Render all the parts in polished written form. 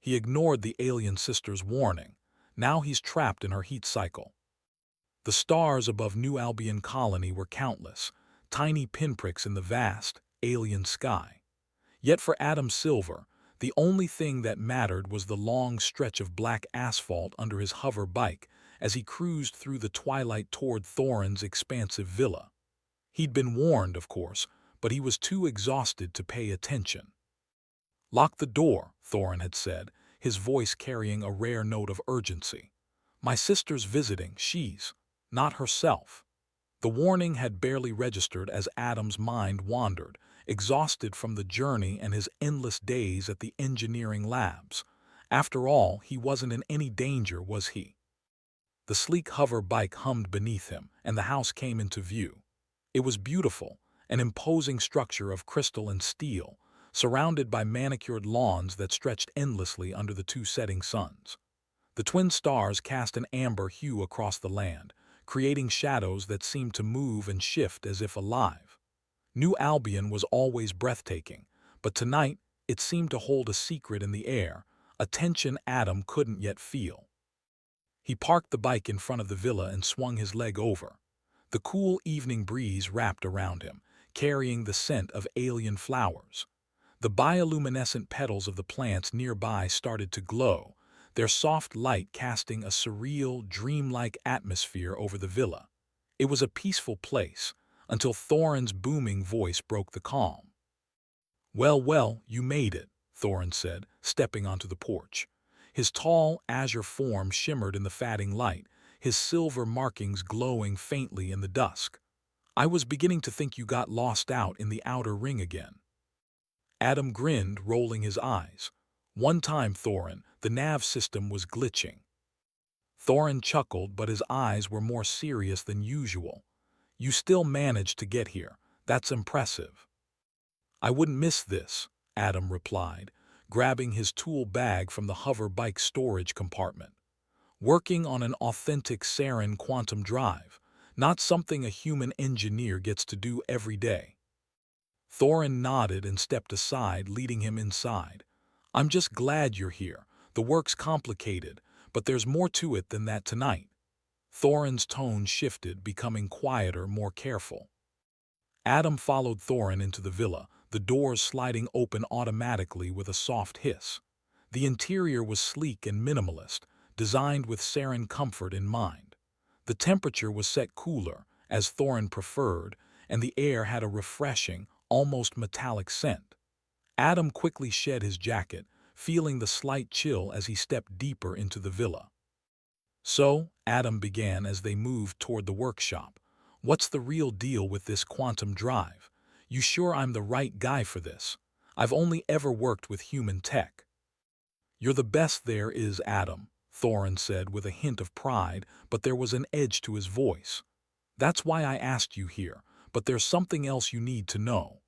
He ignored the alien sister's warning. Now he's trapped in her heat cycle. The stars above New Albion Colony were countless, tiny pinpricks in the vast, alien sky. Yet for Adam Silver, the only thing that mattered was the long stretch of black asphalt under his hover bike as he cruised through the twilight toward Thorin's expansive villa. He'd been warned, of course, but he was too exhausted to pay attention. "Lock the door," Thorin had said, his voice carrying a rare note of urgency. "My sister's visiting, she's not herself." The warning had barely registered as Adam's mind wandered, exhausted from the journey and his endless days at the engineering labs. After all, he wasn't in any danger, was he? The sleek hover bike hummed beneath him, and the house came into view. It was beautiful, an imposing structure of crystal and steel, surrounded by manicured lawns that stretched endlessly under the two setting suns. The twin stars cast an amber hue across the land, creating shadows that seemed to move and shift as if alive. New Albion was always breathtaking, but tonight it seemed to hold a secret in the air, a tension Adam couldn't yet feel. He parked the bike in front of the villa and swung his leg over. The cool evening breeze wrapped around him, carrying the scent of alien flowers. The bioluminescent petals of the plants nearby started to glow, their soft light casting a surreal, dreamlike atmosphere over the villa. It was a peaceful place, until Thorin's booming voice broke the calm. "Well, well, you made it," Thorin said, stepping onto the porch. His tall, azure form shimmered in the fading light, his silver markings glowing faintly in the dusk. "I was beginning to think you got lost out in the outer ring again." Adam grinned, rolling his eyes. "One time, Thorin, the nav system was glitching." Thorin chuckled, but his eyes were more serious than usual. "You still managed to get here. That's impressive." "I wouldn't miss this," Adam replied, grabbing his tool bag from the hover bike storage compartment. "Working on an authentic Saren quantum drive, not something a human engineer gets to do every day." Thorin nodded and stepped aside, leading him inside. "I'm just glad you're here. The work's complicated, but there's more to it than that tonight." Thorin's tone shifted, becoming quieter, more careful. Adam followed Thorin into the villa, the doors sliding open automatically with a soft hiss. The interior was sleek and minimalist, designed with Saren comfort in mind. The temperature was set cooler, as Thorin preferred, and the air had a refreshing, almost metallic scent. Adam quickly shed his jacket, feeling the slight chill as he stepped deeper into the villa. "So," Adam began as they moved toward the workshop, "what's the real deal with this quantum drive? You sure I'm the right guy for this? I've only ever worked with human tech." "You're the best there is, Adam," Thorin said with a hint of pride, but there was an edge to his voice. "That's why I asked you here, but there's something else you need to know."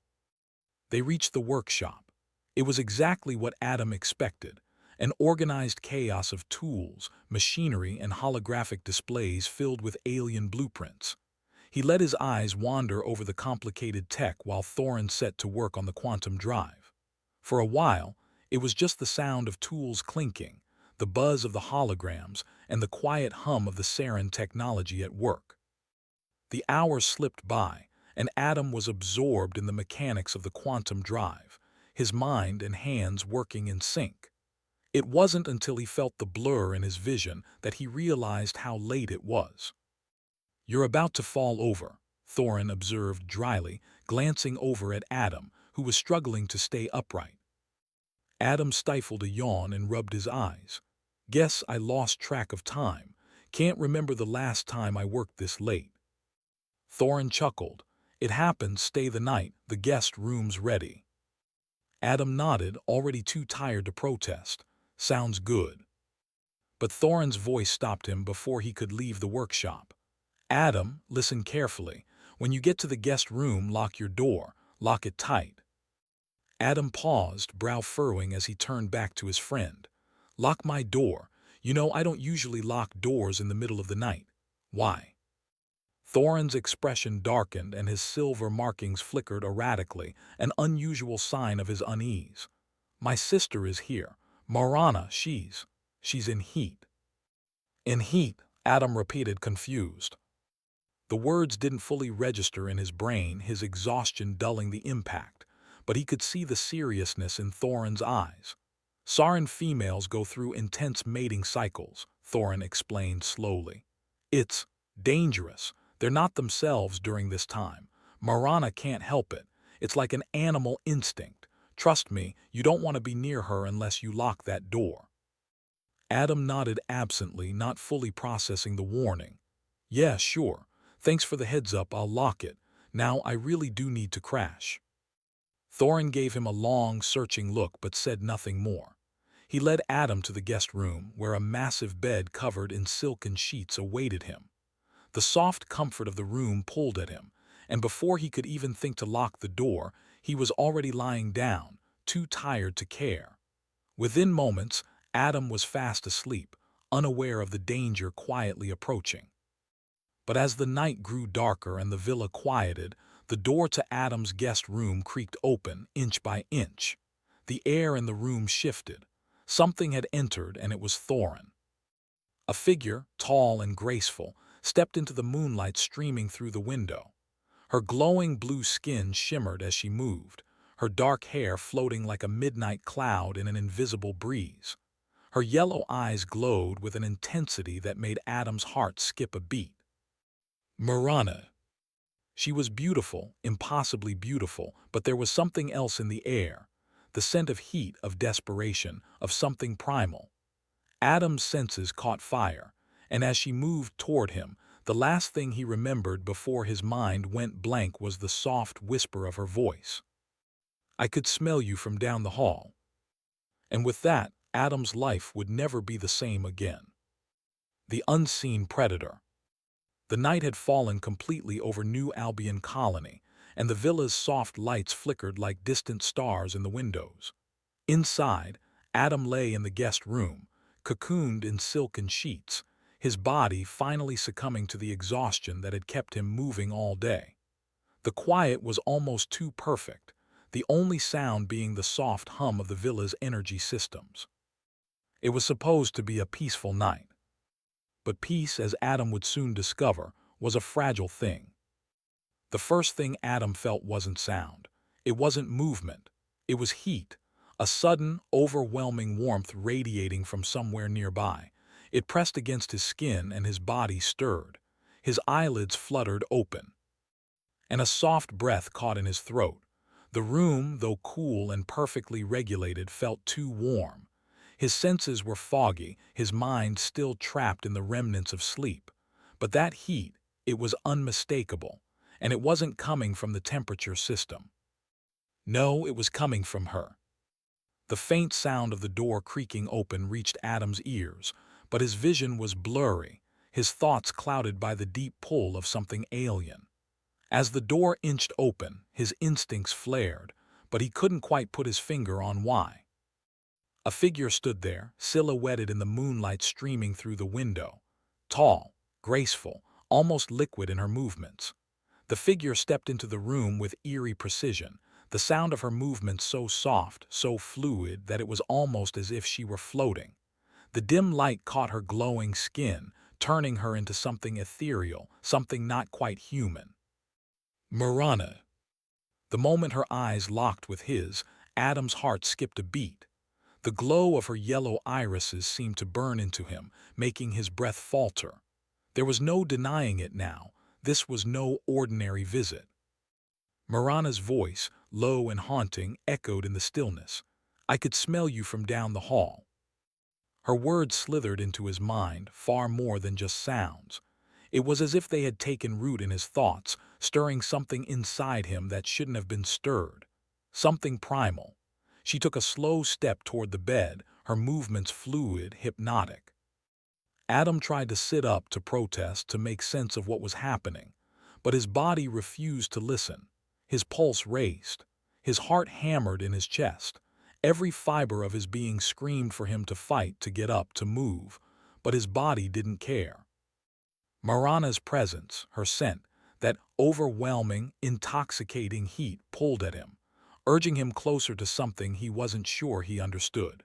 They reached the workshop. It was exactly what Adam expected, an organized chaos of tools, machinery, and holographic displays filled with alien blueprints. He let his eyes wander over the complicated tech while Thorin set to work on the quantum drive. For a while, it was just the sound of tools clinking, the buzz of the holograms, and the quiet hum of the Saren technology at work. The hours slipped by, and Adam was absorbed in the mechanics of the quantum drive, his mind and hands working in sync. It wasn't until he felt the blur in his vision that he realized how late it was. "You're about to fall over," Thorin observed dryly, glancing over at Adam, who was struggling to stay upright. Adam stifled a yawn and rubbed his eyes. "Guess I lost track of time. Can't remember the last time I worked this late." Thorin chuckled. "It happens, stay the night, the guest room's ready." Adam nodded, already too tired to protest. "Sounds good." But Thorin's voice stopped him before he could leave the workshop. "Adam, listen carefully. When you get to the guest room, lock your door. Lock it tight." Adam paused, brow furrowing as he turned back to his friend. "Lock my door. You know, I don't usually lock doors in the middle of the night." "Why?" Thorin's expression darkened and his silver markings flickered erratically, an unusual sign of his unease. "My sister is here. Marana, she's in heat. In heat, Adam repeated, confused. The words didn't fully register in his brain, his exhaustion dulling the impact, but he could see the seriousness in Thorin's eyes. Sarin females go through intense mating cycles, Thorin explained slowly. It's dangerous. They're not themselves during this time. Marana can't help it. It's like an animal instinct. Trust me, you don't want to be near her unless you lock that door. Adam nodded absently, not fully processing the warning. Yeah, sure. Thanks for the heads up, I'll lock it. Now I really do need to crash. Thorin gave him a long, searching look but said nothing more. He led Adam to the guest room, where a massive bed covered in silken sheets awaited him. The soft comfort of the room pulled at him, and before he could even think to lock the door, he was already lying down, too tired to care. Within moments, Adam was fast asleep, unaware of the danger quietly approaching. But as the night grew darker and the villa quieted, the door to Adam's guest room creaked open, inch by inch. The air in the room shifted. Something had entered, and it was Thorin. A figure, tall and graceful, stepped into the moonlight streaming through the window. Her glowing blue skin shimmered as she moved, her dark hair floating like a midnight cloud in an invisible breeze. Her yellow eyes glowed with an intensity that made Adam's heart skip a beat. Marana. She was beautiful, impossibly beautiful, but there was something else in the air, the scent of heat, of desperation, of something primal. Adam's senses caught fire, and as she moved toward him, the last thing he remembered before his mind went blank was the soft whisper of her voice. I could smell you from down the hall. And with that, Adam's life would never be the same again. The unseen predator. The night had fallen completely over New Albion Colony, and the villa's soft lights flickered like distant stars in the windows. Inside, Adam lay in the guest room, cocooned in silken sheets, his body finally succumbing to the exhaustion that had kept him moving all day. The quiet was almost too perfect, the only sound being the soft hum of the villa's energy systems. It was supposed to be a peaceful night. But peace, as Adam would soon discover, was a fragile thing. The first thing Adam felt wasn't sound. It wasn't movement. It was heat, a sudden, overwhelming warmth radiating from somewhere nearby. It pressed against his skin and his body stirred. His eyelids fluttered open. And a soft breath caught in his throat. The room, though cool and perfectly regulated, felt too warm. His senses were foggy, his mind still trapped in the remnants of sleep. But that heat, it was unmistakable, and it wasn't coming from the temperature system. No, it was coming from her. The faint sound of the door creaking open reached Adam's ears, but his vision was blurry, his thoughts clouded by the deep pull of something alien. As the door inched open, his instincts flared, but he couldn't quite put his finger on why. A figure stood there, silhouetted in the moonlight streaming through the window. Tall, graceful, almost liquid in her movements. The figure stepped into the room with eerie precision, the sound of her movements so soft, so fluid that it was almost as if she were floating. The dim light caught her glowing skin, turning her into something ethereal, something not quite human. Marana. The moment her eyes locked with his, Adam's heart skipped a beat. The glow of her yellow irises seemed to burn into him, making his breath falter. There was no denying it now. This was no ordinary visit. Marana's voice, low and haunting, echoed in the stillness. I could smell you from down the hall. Her words slithered into his mind, far more than just sounds. It was as if they had taken root in his thoughts, stirring something inside him that shouldn't have been stirred. Something primal. She took a slow step toward the bed, her movements fluid, hypnotic. Adam tried to sit up, to protest, to make sense of what was happening, but his body refused to listen. His pulse raced. His heart hammered in his chest. Every fiber of his being screamed for him to fight, to get up, to move, but his body didn't care. Marana's presence, her scent, that overwhelming, intoxicating heat pulled at him, urging him closer to something he wasn't sure he understood.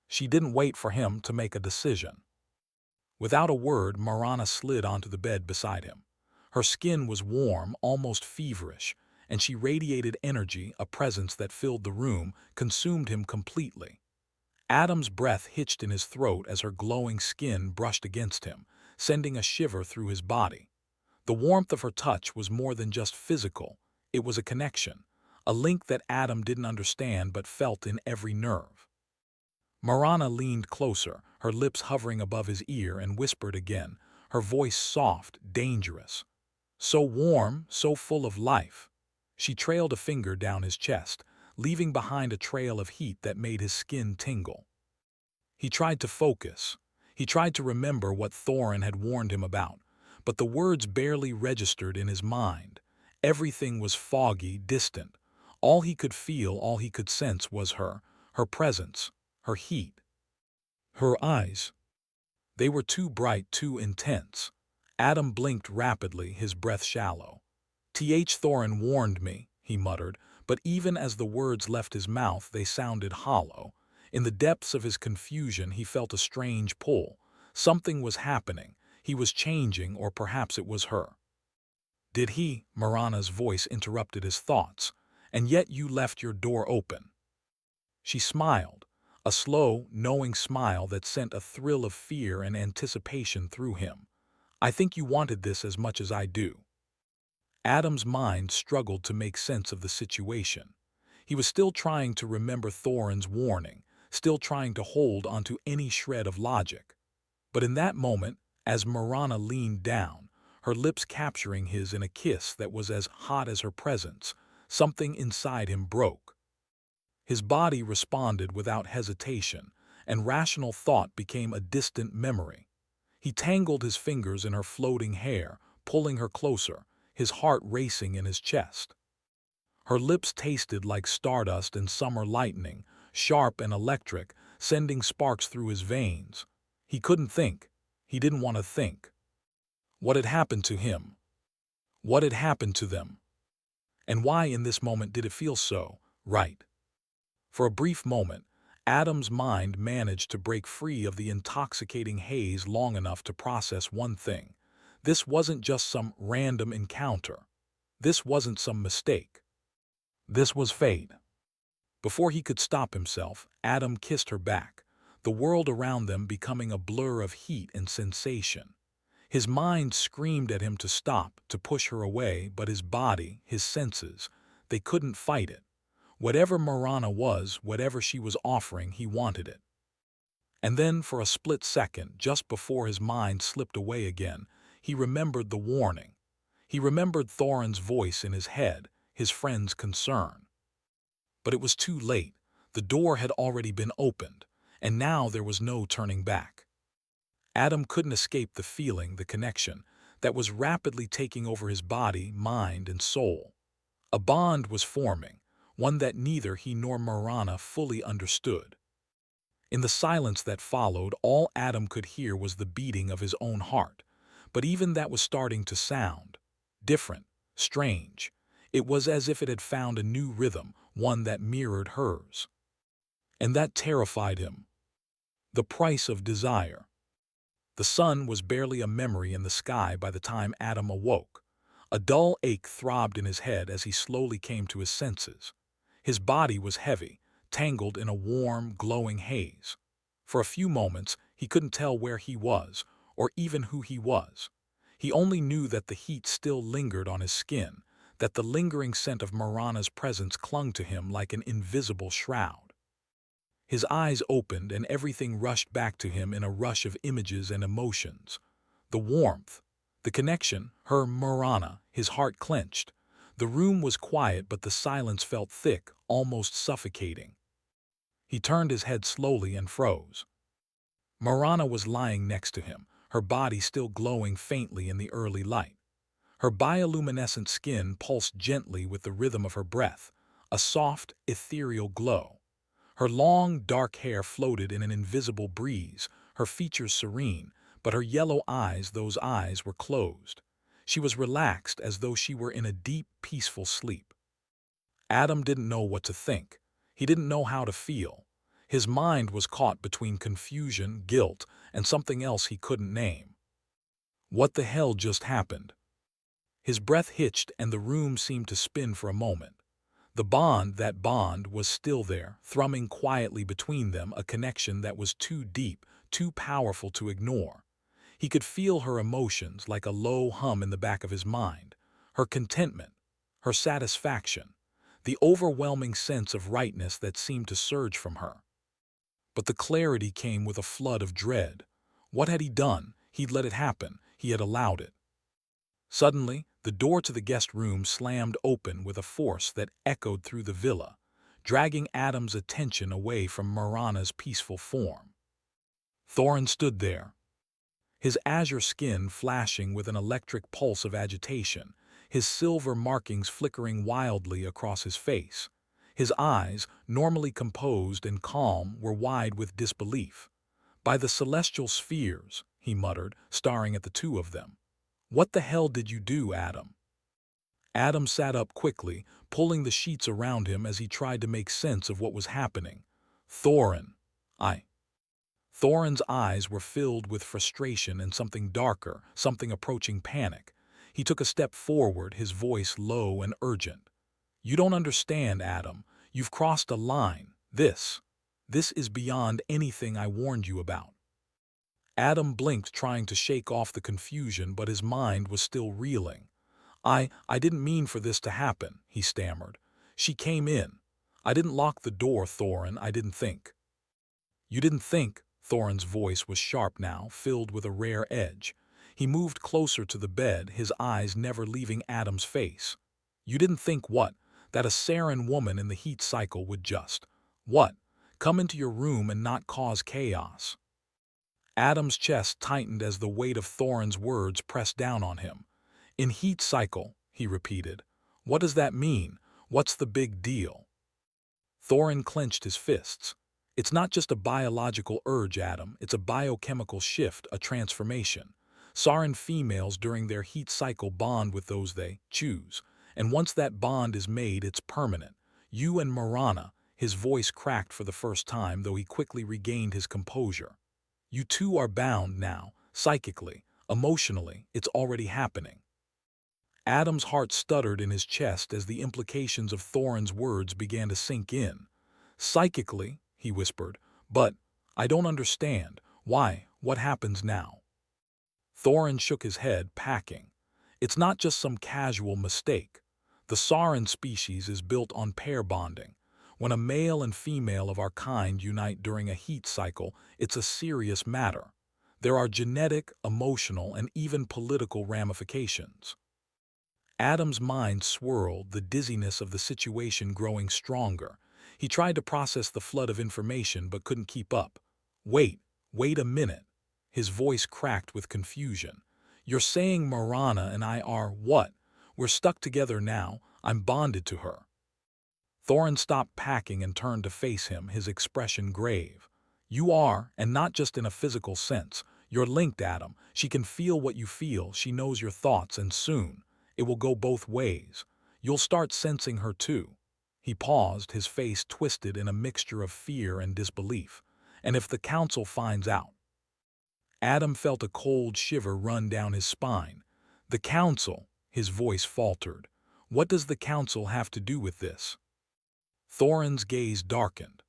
She didn't wait for him to make a decision. Without a word, Marana slid onto the bed beside him. Her skin was warm, almost feverish, and she radiated energy, a presence that filled the room, consumed him completely. Adam's breath hitched in his throat as her glowing skin brushed against him, sending a shiver through his body. The warmth of her touch was more than just physical. It was a connection, a link that Adam didn't understand but felt in every nerve. Marana leaned closer, her lips hovering above his ear, and whispered again, her voice soft, dangerous. So warm, so full of life. She trailed a finger down his chest, leaving behind a trail of heat that made his skin tingle. He tried to focus. He tried to remember what Thorin had warned him about, but the words barely registered in his mind. Everything was foggy, distant. All he could feel, all he could sense was her presence, her heat. Her eyes. They were too bright, too intense. Adam blinked rapidly, his breath shallow. Thorin warned me, he muttered, but even as the words left his mouth, they sounded hollow. In the depths of his confusion, he felt a strange pull. Something was happening. He was changing, or perhaps it was her. Did he? Marana's voice interrupted his thoughts. And yet you left your door open. She smiled, a slow, knowing smile that sent a thrill of fear and anticipation through him. I think you wanted this as much as I do. Adam's mind struggled to make sense of the situation. He was still trying to remember Thorin's warning, still trying to hold onto any shred of logic. But in that moment, as Marana leaned down, her lips capturing his in a kiss that was as hot as her presence, something inside him broke. His body responded without hesitation, and rational thought became a distant memory. He tangled his fingers in her floating hair, pulling her closer, his heart racing in his chest. Her lips tasted like stardust and summer lightning, sharp and electric, sending sparks through his veins. He couldn't think. He didn't want to think. What had happened to him? What had happened to them? And why in this moment did it feel so right? For a brief moment, Adam's mind managed to break free of the intoxicating haze long enough to process one thing. This wasn't just some random encounter. This wasn't some mistake. This was fate. Before he could stop himself, Adam kissed her back, the world around them becoming a blur of heat and sensation. His mind screamed at him to stop, to push her away, but his body, his senses, they couldn't fight it. Whatever Marana was, whatever she was offering, he wanted it. And then, for a split second, just before his mind slipped away again, he remembered the warning. He remembered Thorin's voice in his head, his friend's concern. But it was too late. The door had already been opened, and now there was no turning back. Adam couldn't escape the feeling, the connection, that was rapidly taking over his body, mind, and soul. A bond was forming, one that neither he nor Marana fully understood. In the silence that followed, all Adam could hear was the beating of his own heart, but even that was starting to sound different, strange. It was as if it had found a new rhythm, one that mirrored hers. And that terrified him. The price of desire. The sun was barely a memory in the sky by the time Adam awoke. A dull ache throbbed in his head as he slowly came to his senses. His body was heavy, tangled in a warm, glowing haze. For a few moments, he couldn't tell where he was, or even who he was. He only knew that the heat still lingered on his skin, that the lingering scent of Marana's presence clung to him like an invisible shroud. His eyes opened and everything rushed back to him in a rush of images and emotions. The warmth, the connection, her Marana, his heart clenched. The room was quiet, but the silence felt thick, almost suffocating. He turned his head slowly and froze. Marana was lying next to him, her body still glowing faintly in the early light. Her bioluminescent skin pulsed gently with the rhythm of her breath, a soft, ethereal glow. Her long, dark hair floated in an invisible breeze, her features serene, but her yellow eyes, those eyes, were closed. She was relaxed as though she were in a deep, peaceful sleep. Adam didn't know what to think. He didn't know how to feel. His mind was caught between confusion, guilt, and something else he couldn't name. What the hell just happened? His breath hitched and the room seemed to spin for a moment. That bond was still there, thrumming quietly between them, a connection that was too deep, too powerful to ignore. He could feel her emotions like a low hum in the back of his mind, her contentment, her satisfaction, the overwhelming sense of rightness that seemed to surge from her. But the clarity came with a flood of dread. What had he done? He'd let it happen. He had allowed it. Suddenly, the door to the guest room slammed open with a force that echoed through the villa, dragging Adam's attention away from Marana's peaceful form. Thorin stood there, his azure skin flashing with an electric pulse of agitation, his silver markings flickering wildly across his face. His eyes, normally composed and calm, were wide with disbelief. "By the celestial spheres," he muttered, staring at the two of them. "What the hell did you do, Adam?" Adam sat up quickly, pulling the sheets around him as he tried to make sense of what was happening. "Thorin, I..." Thorin's eyes were filled with frustration and something darker, something approaching panic. He took a step forward, his voice low and urgent. "You don't understand, Adam. You've crossed a line. This is beyond anything I warned you about." Adam blinked, trying to shake off the confusion, but his mind was still reeling. I didn't mean for this to happen," he stammered. "She came in. I didn't lock the door, Thorin. I didn't think." "You didn't think?" Thorin's voice was sharp now, filled with a rare edge. He moved closer to the bed, his eyes never leaving Adam's face. "You didn't think what? That a Saren woman in the heat cycle would just, what, come into your room and not cause chaos?" Adam's chest tightened as the weight of Thorin's words pressed down on him. "In heat cycle," he repeated. "What does that mean? What's the big deal?" Thorin clenched his fists. "It's not just a biological urge, Adam. It's a biochemical shift, a transformation. Sarin females during their heat cycle bond with those they choose. And once that bond is made, it's permanent. You and Marana," his voice cracked for the first time, though he quickly regained his composure. "You two are bound now, psychically, emotionally. It's already happening." Adam's heart stuttered in his chest as the implications of Thorin's words began to sink in. "Psychically," he whispered, "but I don't understand. Why? What happens now?" Thorin shook his head, packing. "It's not just some casual mistake. The Sarin species is built on pair bonding. When a male and female of our kind unite during a heat cycle, it's a serious matter. There are genetic, emotional, and even political ramifications." Adam's mind swirled, the dizziness of the situation growing stronger. He tried to process the flood of information but couldn't keep up. Wait a minute." His voice cracked with confusion. "You're saying Marana and I are what? We're stuck together now. I'm bonded to her." Thorin stopped packing and turned to face him, his expression grave. "You are, and not just in a physical sense. You're linked, Adam. She can feel what you feel, she knows your thoughts, and soon it will go both ways. You'll start sensing her too." He paused, his face twisted in a mixture of fear and disbelief. "And if the council finds out?" Adam felt a cold shiver run down his spine. "The council," his voice faltered. "What does the council have to do with this?" Thorin's gaze darkened.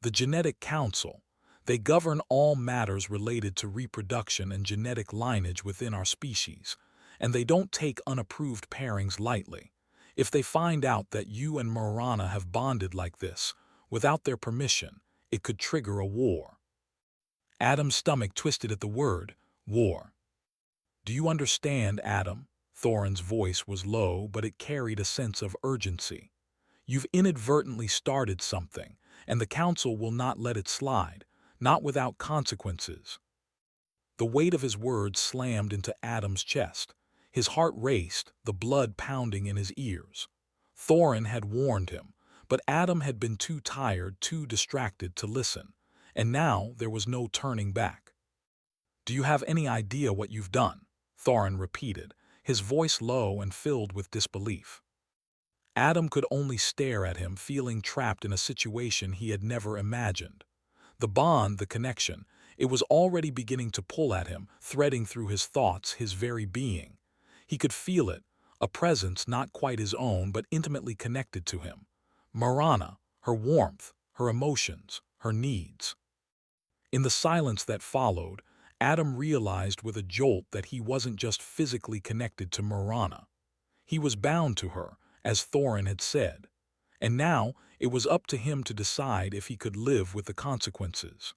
"The genetic council. They govern all matters related to reproduction and genetic lineage within our species. And they don't take unapproved pairings lightly. If they find out that you and Marana have bonded like this, without their permission, it could trigger a war." Adam's stomach twisted at the word, war. "Do you understand, Adam?" Thorin's voice was low, but it carried a sense of urgency. "You've inadvertently started something, and the council will not let it slide, not without consequences." The weight of his words slammed into Adam's chest. His heart raced, the blood pounding in his ears. Thorin had warned him, but Adam had been too tired, too distracted to listen, and now there was no turning back. "Do you have any idea what you've done?" Thorin repeated, his voice low and filled with disbelief. Adam could only stare at him, feeling trapped in a situation he had never imagined. The bond, the connection, it was already beginning to pull at him, threading through his thoughts, his very being. He could feel it, a presence not quite his own but intimately connected to him. Marana, her warmth, her emotions, her needs. In the silence that followed, Adam realized with a jolt that he wasn't just physically connected to Marana. He was bound to her, as Thorin had said. And now it was up to him to decide if he could live with the consequences.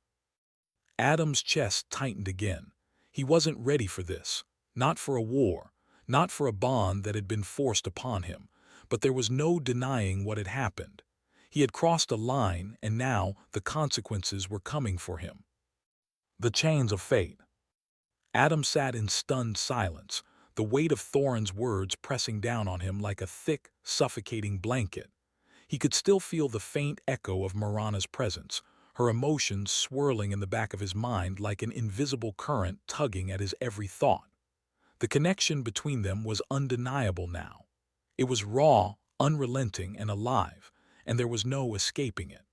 Adam's chest tightened again. He wasn't ready for this, not for a war, not for a bond that had been forced upon him, but there was no denying what had happened. He had crossed a line, and now the consequences were coming for him. The chains of fate. Adam sat in stunned silence, the weight of Thorin's words pressing down on him like a thick, suffocating blanket. He could still feel the faint echo of Marana's presence, her emotions swirling in the back of his mind like an invisible current tugging at his every thought. The connection between them was undeniable now. It was raw, unrelenting, and alive, and there was no escaping it.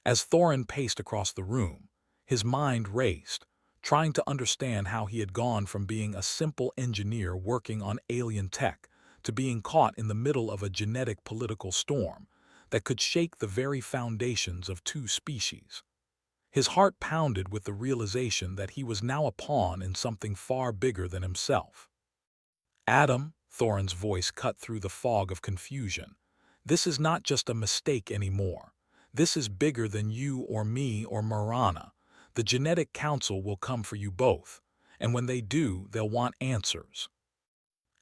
As Thorin paced across the room, his mind raced, trying to understand how he had gone from being a simple engineer working on alien tech to being caught in the middle of a genetic political storm that could shake the very foundations of two species. His heart pounded with the realization that he was now a pawn in something far bigger than himself. Adam, Thorin's voice cut through the fog of confusion. This is not just a mistake anymore. This is bigger than you or me or Marana. The Genetic Council will come for you both, and when they do, they'll want answers.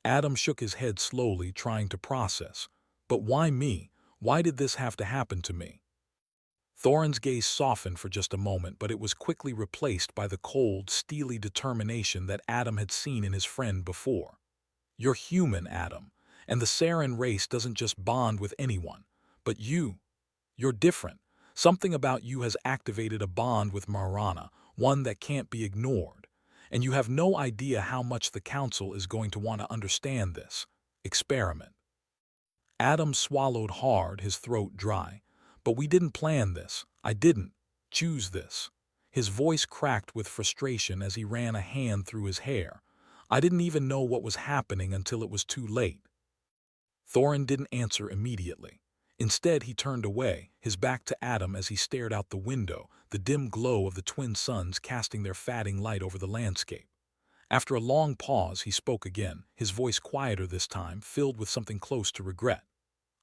Adam shook his head slowly, trying to process. But why me? Why did this have to happen to me? Thorin's gaze softened for just a moment, but it was quickly replaced by the cold, steely determination that Adam had seen in his friend before. You're human, Adam, and the Saren race doesn't just bond with anyone. But you're different. Something about you has activated a bond with Marana, one that can't be ignored. And you have no idea how much the Council is going to want to understand this experiment. Adam swallowed hard, his throat dry. But we didn't plan this. I didn't choose this. His voice cracked with frustration as he ran a hand through his hair. I didn't even know what was happening until it was too late. Thorin didn't answer immediately. Instead, he turned away, his back to Adam as he stared out the window, the dim glow of the twin suns casting their fading light over the landscape. After a long pause, he spoke again, his voice quieter this time, filled with something close to regret.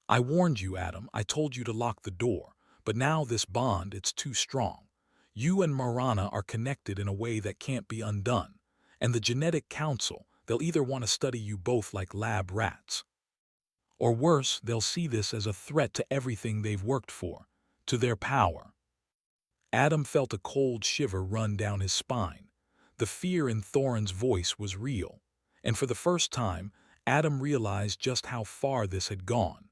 I warned you, Adam. I told you to lock the door. But now this bond, it's too strong. You and Marana are connected in a way that can't be undone. And the Genetic Council, they'll either want to study you both like lab rats. Or worse, they'll see this as a threat to everything they've worked for, to their power. Adam felt a cold shiver run down his spine. The fear in Thorin's voice was real. And for the first time, Adam realized just how far this had gone.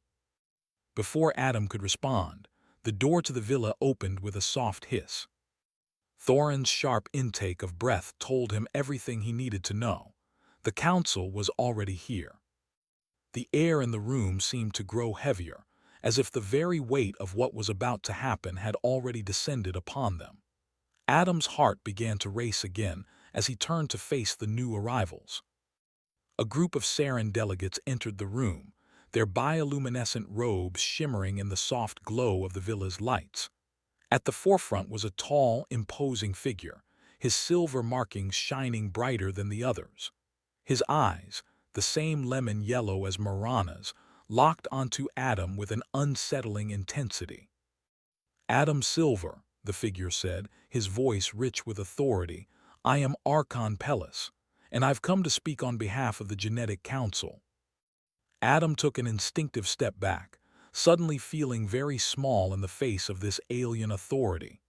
Before Adam could respond, the door to the villa opened with a soft hiss. Thorin's sharp intake of breath told him everything he needed to know. The Council was already here. The air in the room seemed to grow heavier, as if the very weight of what was about to happen had already descended upon them. Adam's heart began to race again as he turned to face the new arrivals. A group of Saren delegates entered the room, their bioluminescent robes shimmering in the soft glow of the villa's lights. At the forefront was a tall, imposing figure, his silver markings shining brighter than the others. His eyes, the same lemon yellow as Marana's, locked onto Adam with an unsettling intensity. Adam Silver, the figure said, his voice rich with authority, I am Archon Perilous, and I've come to speak on behalf of the Genetic Council. Adam took an instinctive step back, suddenly feeling very small in the face of this alien authority.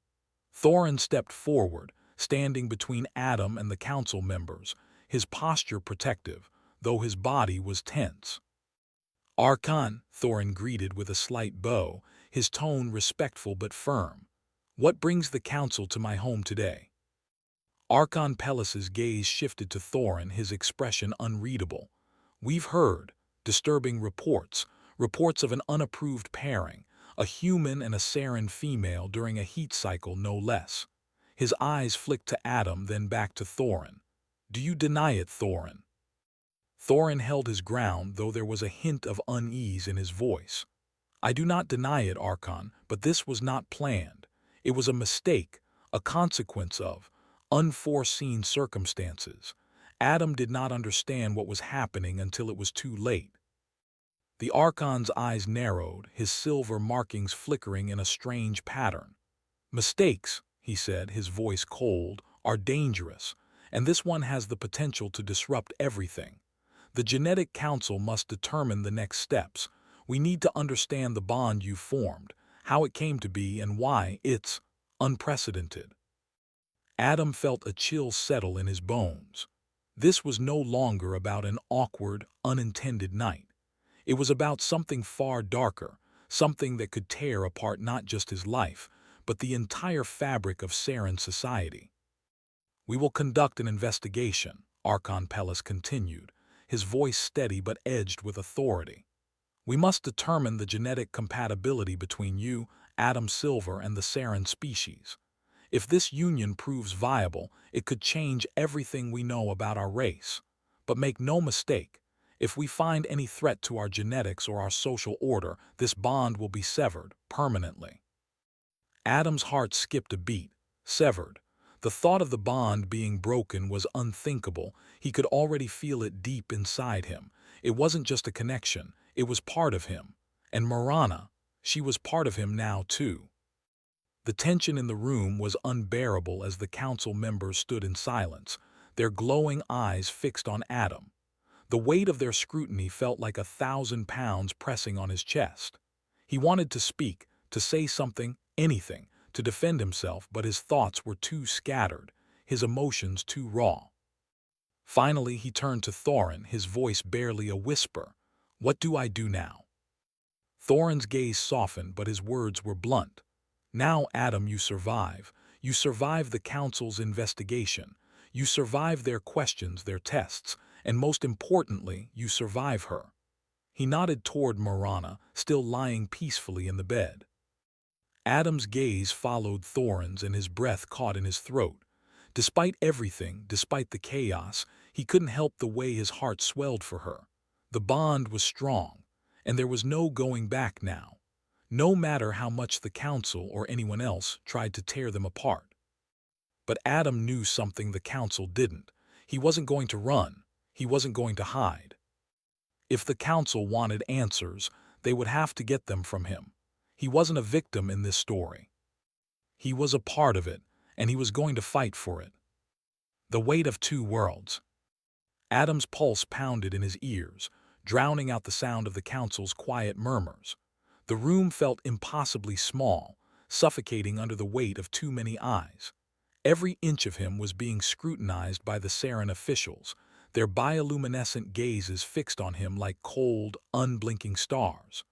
Thorin stepped forward, standing between Adam and the council members, his posture protective, though his body was tense. Archon, Thorin greeted with a slight bow, his tone respectful but firm. What brings the council to my home today? Archon Perillous's gaze shifted to Thorin, his expression unreadable. We've heard disturbing reports of an unapproved pairing, a human and a Saren female during a heat cycle no less. His eyes flicked to Adam, then back to Thorin. "Do you deny it, Thorin?" Thorin held his ground, though there was a hint of unease in his voice. "I do not deny it, Archon, but this was not planned. It was a mistake, a consequence of unforeseen circumstances. Adam did not understand what was happening until it was too late." The Archon's eyes narrowed, his silver markings flickering in a strange pattern. "Mistakes," he said, his voice cold, "are dangerous, and this one has the potential to disrupt everything. The Genetic Council must determine the next steps. We need to understand the bond you formed, how it came to be, and why it's unprecedented." Adam felt a chill settle in his bones. This was no longer about an awkward, unintended night. It was about something far darker, something that could tear apart not just his life, but the entire fabric of Saren society. "We will conduct an investigation," Archon Pellis continued, his voice steady but edged with authority. "We must determine the genetic compatibility between you, Adam Silver, and the Saren species. If this union proves viable, it could change everything we know about our race. But make no mistake, if we find any threat to our genetics or our social order, this bond will be severed permanently." Adam's heart skipped a beat. Severed. The thought of the bond being broken was unthinkable. He could already feel it deep inside him. It wasn't just a connection, it was part of him. And Marana, she was part of him now too. The tension in the room was unbearable as the council members stood in silence, their glowing eyes fixed on Adam. The weight of their scrutiny felt like 1,000 pounds pressing on his chest. He wanted to speak, to say something, anything, to defend himself, but his thoughts were too scattered, his emotions too raw. Finally, he turned to Thorin, his voice barely a whisper. "What do I do now?" Thorin's gaze softened, but his words were blunt. "Now, Adam, you survive. You survive the council's investigation. You survive their questions, their tests, and most importantly, you survive her." He nodded toward Marana, still lying peacefully in the bed. Adam's gaze followed Thorin's, and his breath caught in his throat. Despite everything, despite the chaos, he couldn't help the way his heart swelled for her. The bond was strong, and there was no going back now, no matter how much the council or anyone else tried to tear them apart. But Adam knew something the council didn't. He wasn't going to run. He wasn't going to hide. If the council wanted answers, they would have to get them from him. He wasn't a victim in this story. He was a part of it, and he was going to fight for it. The weight of two worlds. Adam's pulse pounded in his ears, drowning out the sound of the council's quiet murmurs. The room felt impossibly small, suffocating under the weight of too many eyes. Every inch of him was being scrutinized by the Saren officials, their bioluminescent gazes fixed on him like cold, unblinking stars.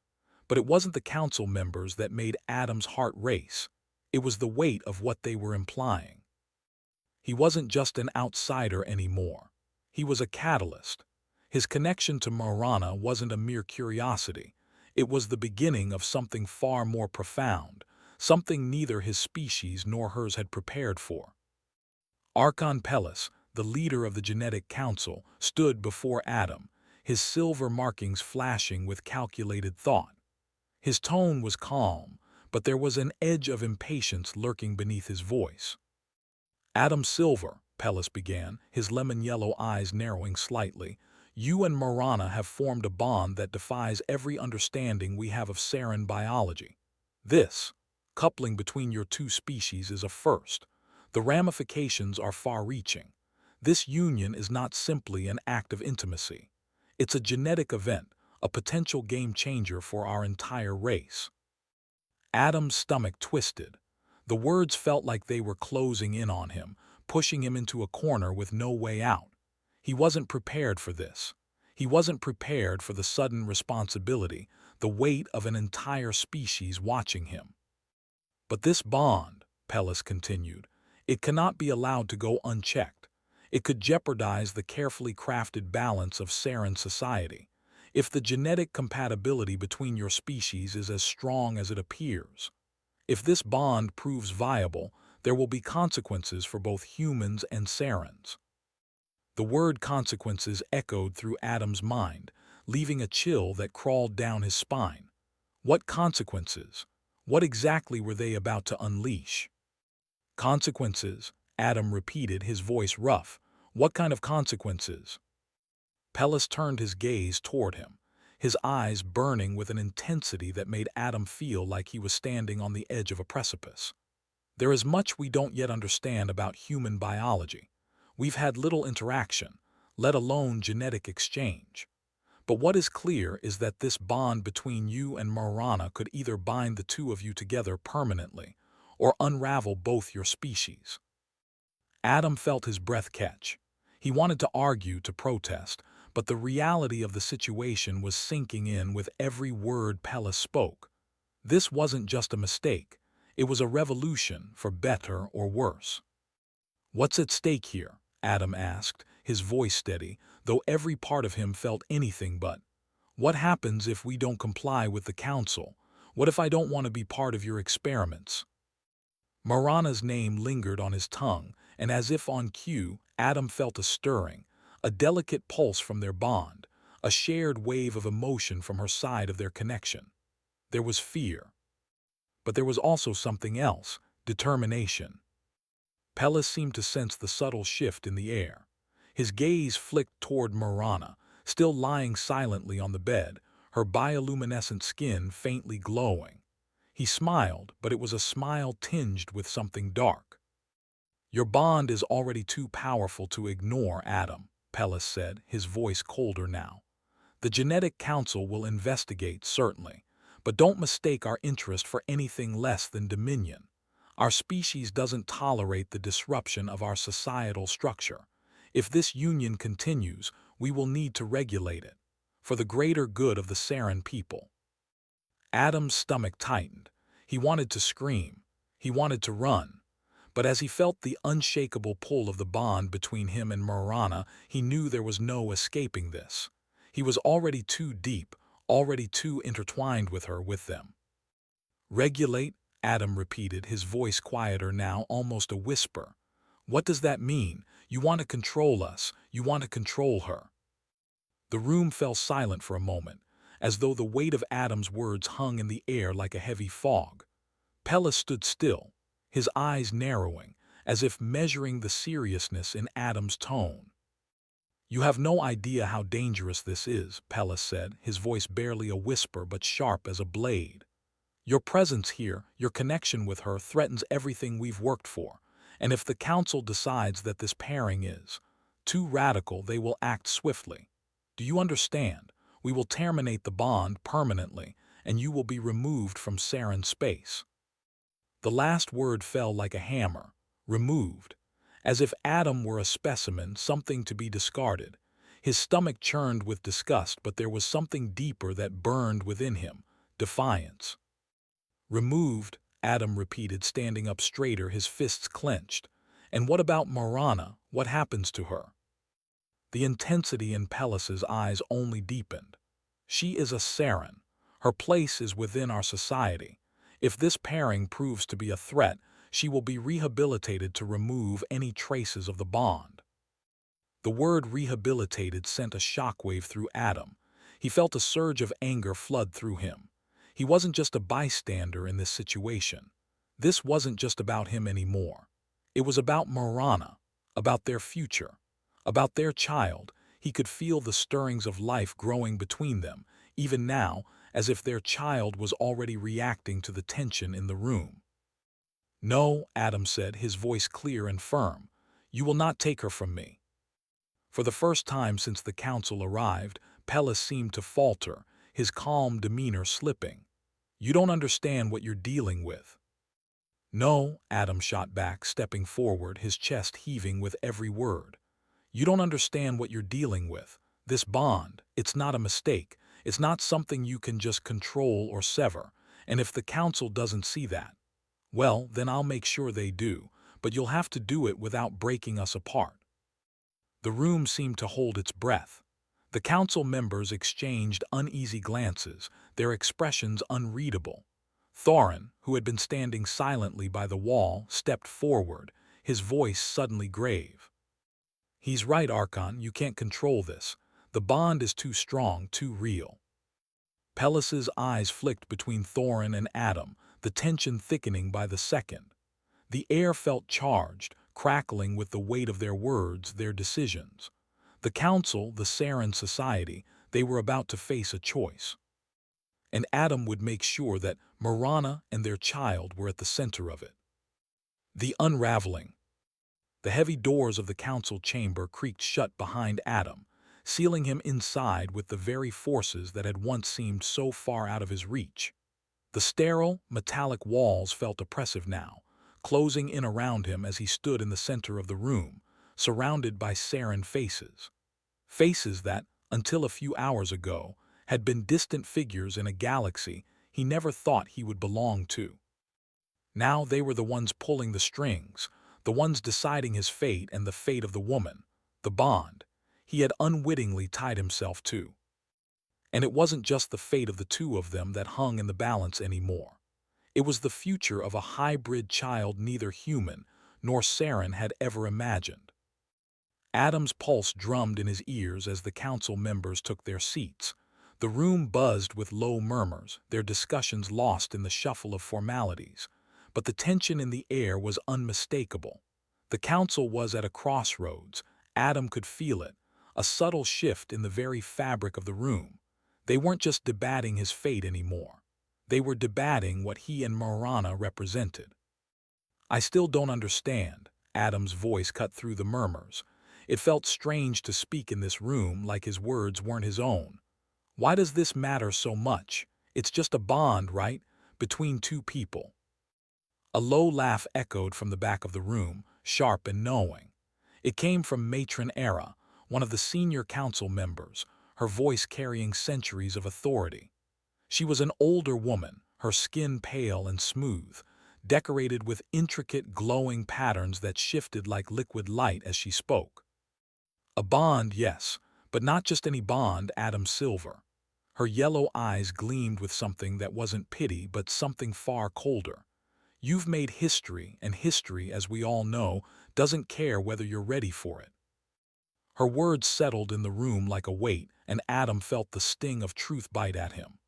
But it wasn't the council members that made Adam's heart race. It was the weight of what they were implying. He wasn't just an outsider anymore. He was a catalyst. His connection to Marana wasn't a mere curiosity. It was the beginning of something far more profound, something neither his species nor hers had prepared for. Archon Pellis, the leader of the Genetic Council, stood before Adam, his silver markings flashing with calculated thought. His tone was calm, but there was an edge of impatience lurking beneath his voice. "Adam Silver," Pellis began, his lemon-yellow eyes narrowing slightly, "you and Marana have formed a bond that defies every understanding we have of Saren biology. This coupling between your two species is a first. The ramifications are far-reaching. This union is not simply an act of intimacy. It's a genetic event, a potential game-changer for our entire race." Adam's stomach twisted. The words felt like they were closing in on him, pushing him into a corner with no way out. He wasn't prepared for this. He wasn't prepared for the sudden responsibility, the weight of an entire species watching him. "But this bond," Pellis continued, "it cannot be allowed to go unchecked. It could jeopardize the carefully crafted balance of Saren society. if the genetic compatibility between your species is as strong as it appears. If this bond proves viable, there will be consequences for both humans and Sarans. The word consequences echoed through Adam's mind, leaving a chill that crawled down his spine. What consequences? What exactly were they about to unleash? Consequences, Adam repeated, his voice rough. What kind of consequences? Perilous turned his gaze toward him, his eyes burning with an intensity that made Adam feel like he was standing on the edge of a precipice. There is much we don't yet understand about human biology. We've had little interaction, let alone genetic exchange. But what is clear is that this bond between you and Marana could either bind the two of you together permanently or unravel both your species. Adam felt his breath catch. He wanted to argue, to protest, but the reality of the situation was sinking in with every word Perilous spoke. This wasn't just a mistake. It was a revolution, for better or worse. What's at stake here? Adam asked, his voice steady, though every part of him felt anything but. What happens if we don't comply with the council? What if I don't want to be part of your experiments? Marana's name lingered on his tongue, and as if on cue, Adam felt a stirring, a delicate pulse from their bond, a shared wave of emotion from her side of their connection. There was fear. But there was also something else, determination. Perilous seemed to sense the subtle shift in the air. His gaze flicked toward Marana, still lying silently on the bed, her bioluminescent skin faintly glowing. He smiled, but it was a smile tinged with something dark. Your bond is already too powerful to ignore, Adam, Perilous said, his voice colder now. The Genetic Council will investigate, certainly, but don't mistake our interest for anything less than dominion. Our species doesn't tolerate the disruption of our societal structure. If this union continues, we will need to regulate it, for the greater good of the Saran people. Adam's stomach tightened. He wanted to scream. He wanted to run. But as he felt the unshakable pull of the bond between him and Marana, he knew there was no escaping this. He was already too deep, already too intertwined with her, with them. Regulate, Adam repeated, his voice quieter now, almost a whisper. What does that mean? You want to control us. You want to control her. The room fell silent for a moment, as though the weight of Adam's words hung in the air like a heavy fog. Perilous stood still, his eyes narrowing, as if measuring the seriousness in Adam's tone. You have no idea how dangerous this is, Perilous said, his voice barely a whisper but sharp as a blade. Your presence here, your connection with her, threatens everything we've worked for, and if the council decides that this pairing is too radical, they will act swiftly. Do you understand? We will terminate the bond permanently, and you will be removed from Saran space. The last word fell like a hammer, removed, as if Adam were a specimen, something to be discarded. His stomach churned with disgust, but there was something deeper that burned within him, defiance. Removed, Adam repeated, standing up straighter, his fists clenched. And what about Marana? What happens to her? The intensity in Perillous's eyes only deepened. She is a Saran. Her place is within our society. If this pairing proves to be a threat, she will be rehabilitated to remove any traces of the bond. The word rehabilitated sent a shockwave through Adam. He felt a surge of anger flood through him. He wasn't just a bystander in this situation. This wasn't just about him anymore. It was about Marana, about their future, about their child. He could feel the stirrings of life growing between them, even now, as if their child was already reacting to the tension in the room. No, Adam said, his voice clear and firm. You will not take her from me. For the first time since the council arrived, Perilous seemed to falter, his calm demeanor slipping. You don't understand what you're dealing with. No, Adam shot back, stepping forward, his chest heaving with every word. You don't understand what you're dealing with. This bond, it's not a mistake. It's not something you can just control or sever. And if the council doesn't see that, well, then I'll make sure they do, but you'll have to do it without breaking us apart. The room seemed to hold its breath. The council members exchanged uneasy glances, their expressions unreadable. Thorin, who had been standing silently by the wall, stepped forward, his voice suddenly grave. "He's right, Archon, you can't control this. The bond is too strong, too real." Pellis's eyes flicked between Thorin and Adam, the tension thickening by the second. The air felt charged, crackling with the weight of their words, their decisions. The council, the Saren society, they were about to face a choice. And Adam would make sure that Marana and their child were at the center of it. The unraveling. The heavy doors of the council chamber creaked shut behind Adam, sealing him inside with the very forces that had once seemed so far out of his reach. The sterile, metallic walls felt oppressive now, closing in around him as he stood in the center of the room, surrounded by Saren faces. Faces that, until a few hours ago, had been distant figures in a galaxy he never thought he would belong to. Now they were the ones pulling the strings, the ones deciding his fate and the fate of the woman, the bond he had unwittingly tied himself to. And it wasn't just the fate of the two of them that hung in the balance anymore. It was the future of a hybrid child neither human nor Saren had ever imagined. Adam's pulse drummed in his ears as the council members took their seats. The room buzzed with low murmurs, their discussions lost in the shuffle of formalities. But the tension in the air was unmistakable. The council was at a crossroads. Adam could feel it, a subtle shift in the very fabric of the room. They weren't just debating his fate anymore. They were debating what he and Marana represented. "I still don't understand," Adam's voice cut through the murmurs. It felt strange to speak in this room like his words weren't his own. "Why does this matter so much? It's just a bond, right? Between two people." A low laugh echoed from the back of the room, sharp and knowing. It came from Matron Era, one of the senior council members, her voice carrying centuries of authority. She was an older woman, her skin pale and smooth, decorated with intricate glowing patterns that shifted like liquid light as she spoke. "A bond, yes, but not just any bond, Adam Silver." Her yellow eyes gleamed with something that wasn't pity but something far colder. "You've made history, and history, as we all know, doesn't care whether you're ready for it." Her words settled in the room like a weight, and Adam felt the sting of truth bite at him.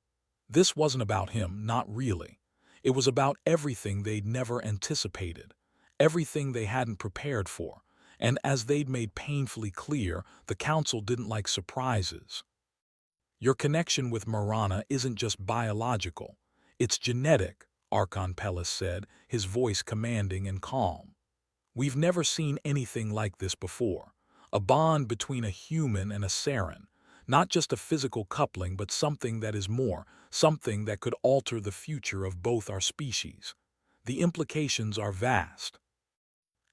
This wasn't about him, not really. It was about everything they'd never anticipated, everything they hadn't prepared for, and as they'd made painfully clear, the council didn't like surprises. "Your connection with Marana isn't just biological, it's genetic," Archon Pellis said, his voice commanding and calm. "We've never seen anything like this before. A bond between a human and a Saren. Not just a physical coupling, but something that is more, something that could alter the future of both our species. The implications are vast."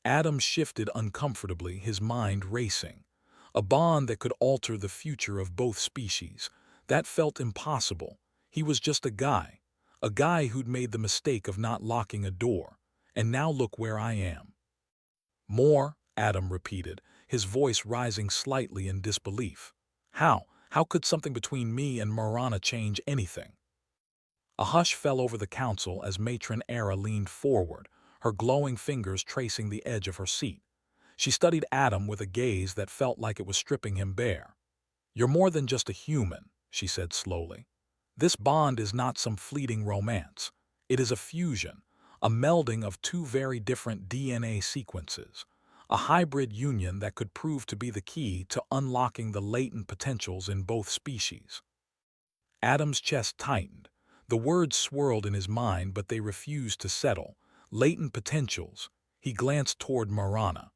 Adam shifted uncomfortably, his mind racing. A bond that could alter the future of both species. That felt impossible. He was just a guy who'd made the mistake of not locking a door. And now look where I am. "More," Adam repeated, his voice rising slightly in disbelief. "How? How could something between me and Marana change anything?" A hush fell over the council as Matron Era leaned forward, her glowing fingers tracing the edge of her seat. She studied Adam with a gaze that felt like it was stripping him bare. "You're more than just a human," she said slowly. "This bond is not some fleeting romance. It is a fusion, a melding of two very different DNA sequences, a hybrid union that could prove to be the key to unlocking the latent potentials in both species." Adam's chest tightened. The words swirled in his mind, but they refused to settle. Latent potentials. He glanced toward Marana,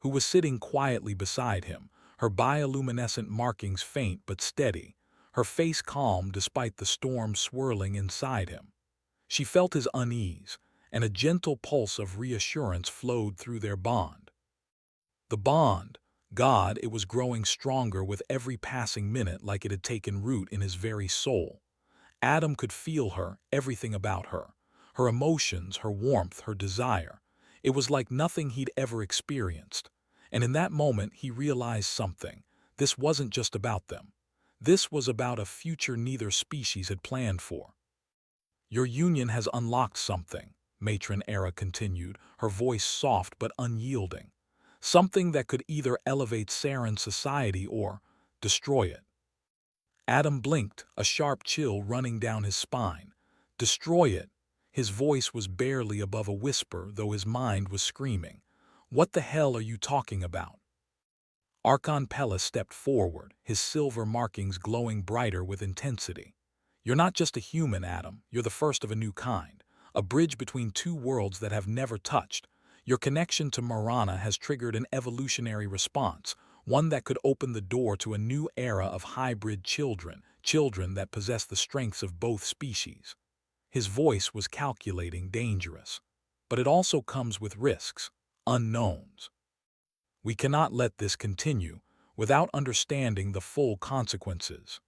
who was sitting quietly beside him, her bioluminescent markings faint but steady, her face calm despite the storm swirling inside him. She felt his unease, and a gentle pulse of reassurance flowed through their bond. The bond, God, it was growing stronger with every passing minute, like it had taken root in his very soul. Adam could feel her, everything about her. Her emotions, her warmth, her desire. It was like nothing he'd ever experienced. And in that moment he realized something. This wasn't just about them. This was about a future neither species had planned for. Your union has unlocked something, Matron Era continued, her voice soft but unyielding. Something that could either elevate Saren's society or destroy it. Adam blinked, a sharp chill running down his spine. Destroy it. His voice was barely above a whisper, though his mind was screaming. What the hell are you talking about? Archon Pella stepped forward, his silver markings glowing brighter with intensity. You're not just a human, Adam. You're the first of a new kind. A bridge between two worlds that have never touched. Your connection to Marana has triggered an evolutionary response, one that could open the door to a new era of hybrid children, children that possess the strengths of both species. His voice was calculating, dangerous. But it also comes with risks, unknowns. We cannot let this continue without understanding the full consequences.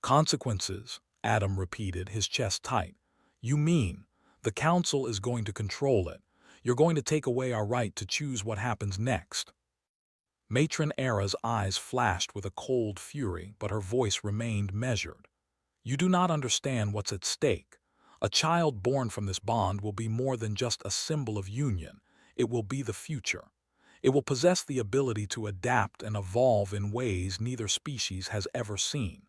Consequences, Adam repeated, his chest tight. You mean, the Council is going to control it. You're going to take away our right to choose what happens next. Matron Era's eyes flashed with a cold fury, but her voice remained measured. You do not understand what's at stake. A child born from this bond will be more than just a symbol of union. It will be the future. It will possess the ability to adapt and evolve in ways neither species has ever seen.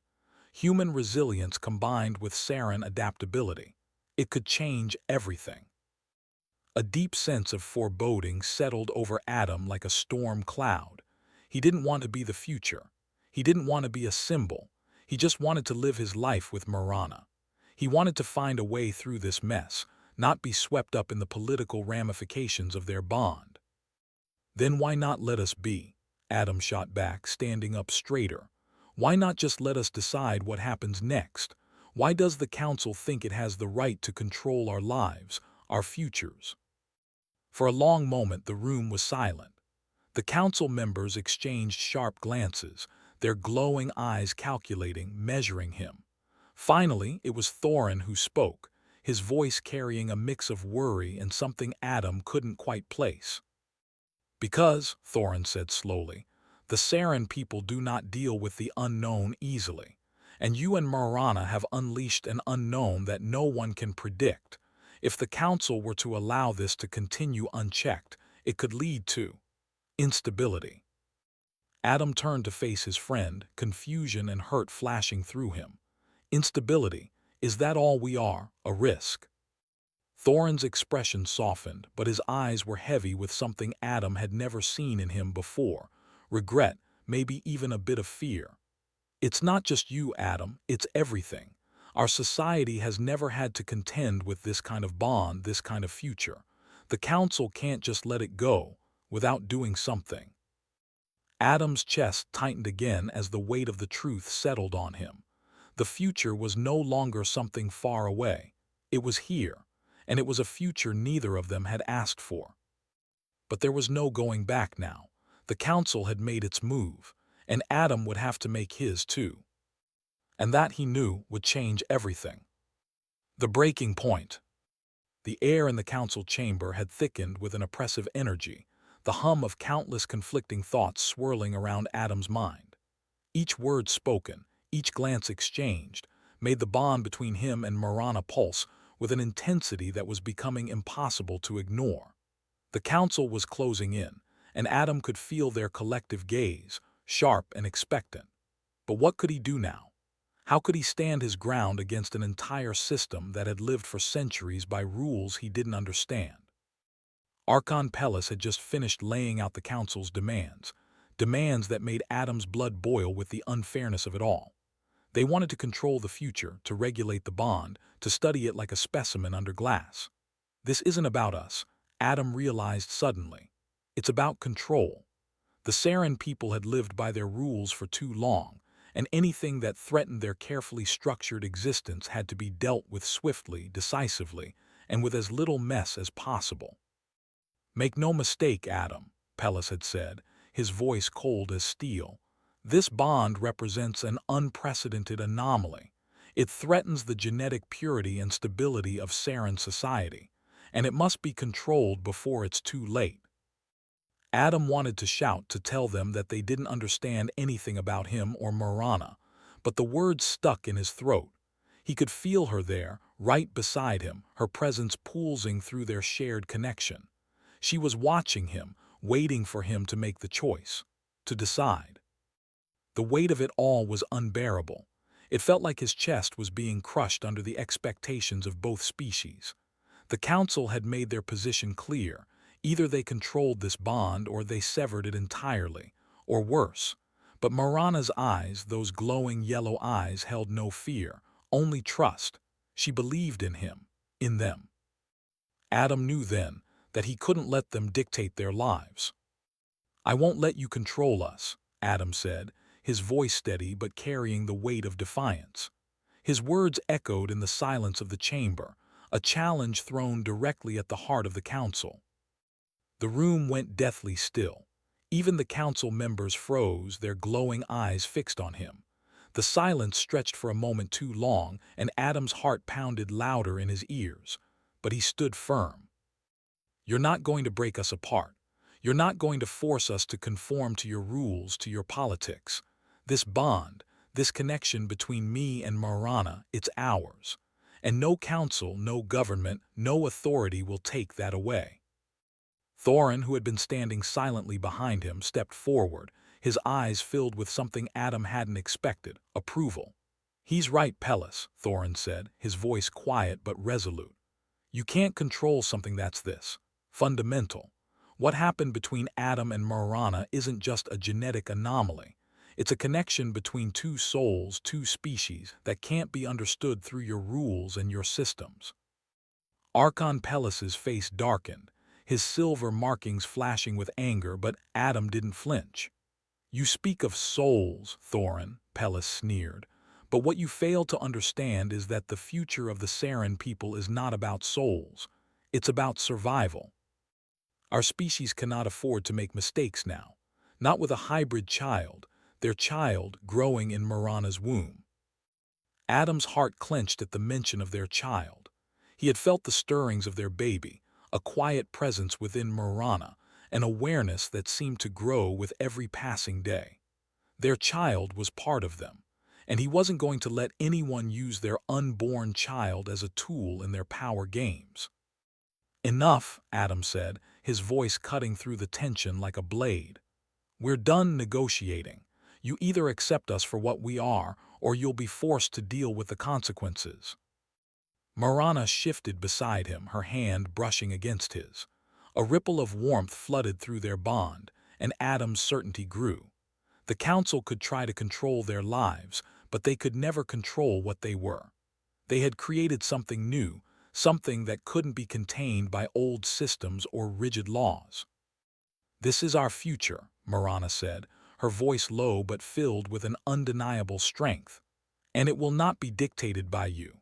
Human resilience combined with Saren adaptability. It could change everything. A deep sense of foreboding settled over Adam like a storm cloud. He didn't want to be the future. He didn't want to be a symbol. He just wanted to live his life with Marana. He wanted to find a way through this mess, not be swept up in the political ramifications of their bond. Then why not let us be? Adam shot back, standing up straighter. Why not just let us decide what happens next? Why does the Council think it has the right to control our lives, our futures? For a long moment the room was silent. The Council members exchanged sharp glances, their glowing eyes calculating, measuring him. Finally, it was Thorin who spoke, his voice carrying a mix of worry and something Adam couldn't quite place. Because, Thorin said slowly, the Saren people do not deal with the unknown easily, and you and Marana have unleashed an unknown that no one can predict. If the Council were to allow this to continue unchecked, it could lead to instability. Adam turned to face his friend, confusion and hurt flashing through him. Instability, is that all we are, a risk? Thorin's expression softened, but his eyes were heavy with something Adam had never seen in him before. Regret, maybe even a bit of fear. It's not just you, Adam, it's everything. Our society has never had to contend with this kind of bond, this kind of future. The Council can't just let it go without doing something. Adam's chest tightened again as the weight of the truth settled on him. The future was no longer something far away. It was here, and it was a future neither of them had asked for. But there was no going back now. The Council had made its move, and Adam would have to make his too. And that, he knew, would change everything. The breaking point. The air in the Council chamber had thickened with an oppressive energy, the hum of countless conflicting thoughts swirling around Adam's mind. Each word spoken, each glance exchanged, made the bond between him and Marana pulse with an intensity that was becoming impossible to ignore. The Council was closing in, and Adam could feel their collective gaze, sharp and expectant. But what could he do now? How could he stand his ground against an entire system that had lived for centuries by rules he didn't understand? Archon Pellis had just finished laying out the Council's demands, demands that made Adam's blood boil with the unfairness of it all. They wanted to control the future, to regulate the bond, to study it like a specimen under glass. This isn't about us, Adam realized suddenly. It's about control. The Saren people had lived by their rules for too long, and anything that threatened their carefully structured existence had to be dealt with swiftly, decisively, and with as little mess as possible. Make no mistake, Adam, Pellis had said, his voice cold as steel. This bond represents an unprecedented anomaly. It threatens the genetic purity and stability of Saren society, and it must be controlled before it's too late. Adam wanted to shout to tell them that they didn't understand anything about him or Marana, but the words stuck in his throat. He could feel her there, right beside him, her presence pulsing through their shared connection. She was watching him, waiting for him to make the choice, to decide. The weight of it all was unbearable. It felt like his chest was being crushed under the expectations of both species. The council had made their position clear. Either they controlled this bond or they severed it entirely, or worse. But Marana's eyes, those glowing yellow eyes, held no fear, only trust. She believed in him, in them. Adam knew then that he couldn't let them dictate their lives. "I won't let you control us," Adam said, his voice steady but carrying the weight of defiance. His words echoed in the silence of the chamber, a challenge thrown directly at the heart of the council. The room went deathly still. Even the council members froze, their glowing eyes fixed on him. The silence stretched for a moment too long, and Adam's heart pounded louder in his ears. But he stood firm. "You're not going to break us apart. You're not going to force us to conform to your rules, to your politics. This bond, this connection between me and Marana, it's ours. And no council, no government, no authority will take that away." Thorin, who had been standing silently behind him, stepped forward, his eyes filled with something Adam hadn't expected, approval. "He's right, Perilous," Thorin said, his voice quiet but resolute. "You can't control something that's this fundamental. What happened between Adam and Marana isn't just a genetic anomaly. It's a connection between two souls, two species, that can't be understood through your rules and your systems." Archon Pellis's face darkened, his silver markings flashing with anger, but Adam didn't flinch. "You speak of souls, Thorin," Pellis sneered, "but what you fail to understand is that the future of the Saren people is not about souls. It's about survival. Our species cannot afford to make mistakes now, not with a hybrid child, their child growing in Marana's womb." Adam's heart clenched at the mention of their child. He had felt the stirrings of their baby, a quiet presence within Marana, an awareness that seemed to grow with every passing day. Their child was part of them, and he wasn't going to let anyone use their unborn child as a tool in their power games. "Enough," Adam said, his voice cutting through the tension like a blade. "We're done negotiating. You either accept us for what we are, or you'll be forced to deal with the consequences." Marana shifted beside him, her hand brushing against his. A ripple of warmth flooded through their bond, and Adam's certainty grew. The council could try to control their lives, but they could never control what they were. They had created something new, something that couldn't be contained by old systems or rigid laws. "This is our future," Marana said, her voice low but filled with an undeniable strength. "And it will not be dictated by you."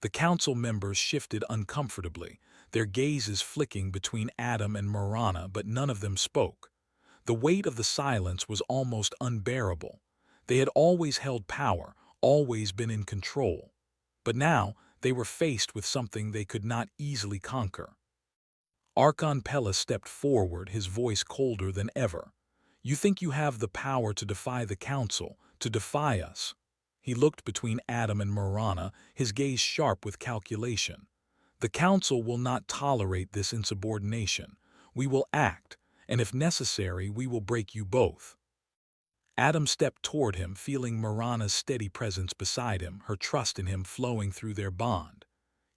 The council members shifted uncomfortably, their gazes flicking between Adam and Marana, but none of them spoke. The weight of the silence was almost unbearable. They had always held power, always been in control. But now they were faced with something they could not easily conquer. Archon Pellis stepped forward, his voice colder than ever. "You think you have the power to defy the council, to defy us?" He looked between Adam and Marana, his gaze sharp with calculation. "The council will not tolerate this insubordination. We will act, and if necessary, we will break you both." Adam stepped toward him, feeling Marana's steady presence beside him, her trust in him flowing through their bond.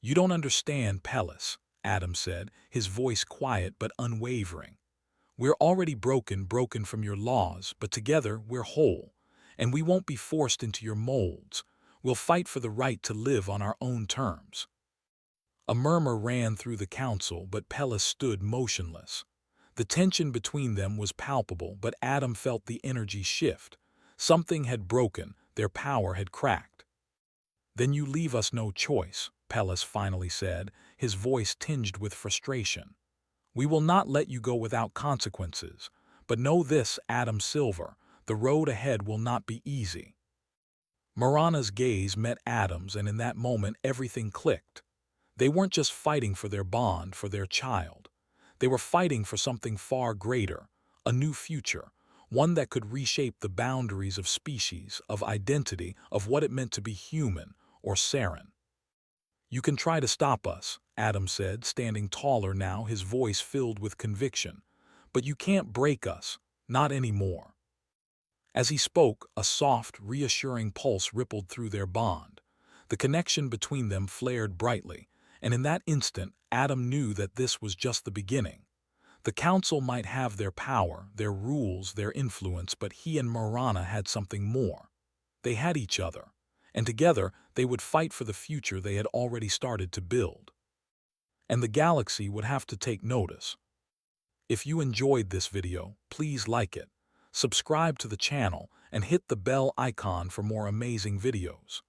"You don't understand, Perilous," Adam said, his voice quiet but unwavering. "We're already broken from your laws, but together we're whole. And we won't be forced into your molds. We'll fight for the right to live on our own terms." A murmur ran through the council, but Pellis stood motionless. The tension between them was palpable, but Adam felt the energy shift. Something had broken, their power had cracked. "Then you leave us no choice," Pellis finally said, his voice tinged with frustration. "We will not let you go without consequences. But know this, Adam Silver, the road ahead will not be easy." Marana's gaze met Adam's, and in that moment everything clicked. They weren't just fighting for their bond, for their child. They were fighting for something far greater, a new future, one that could reshape the boundaries of species, of identity, of what it meant to be human or Saren. "You can try to stop us," Adam said, standing taller now, his voice filled with conviction. "But you can't break us, not anymore." As he spoke, a soft, reassuring pulse rippled through their bond. The connection between them flared brightly, and in that instant, Adam knew that this was just the beginning. The council might have their power, their rules, their influence, but he and Marana had something more. They had each other, and together they would fight for the future they had already started to build. And the galaxy would have to take notice. If you enjoyed this video, please like it, subscribe to the channel, and hit the bell icon for more amazing videos.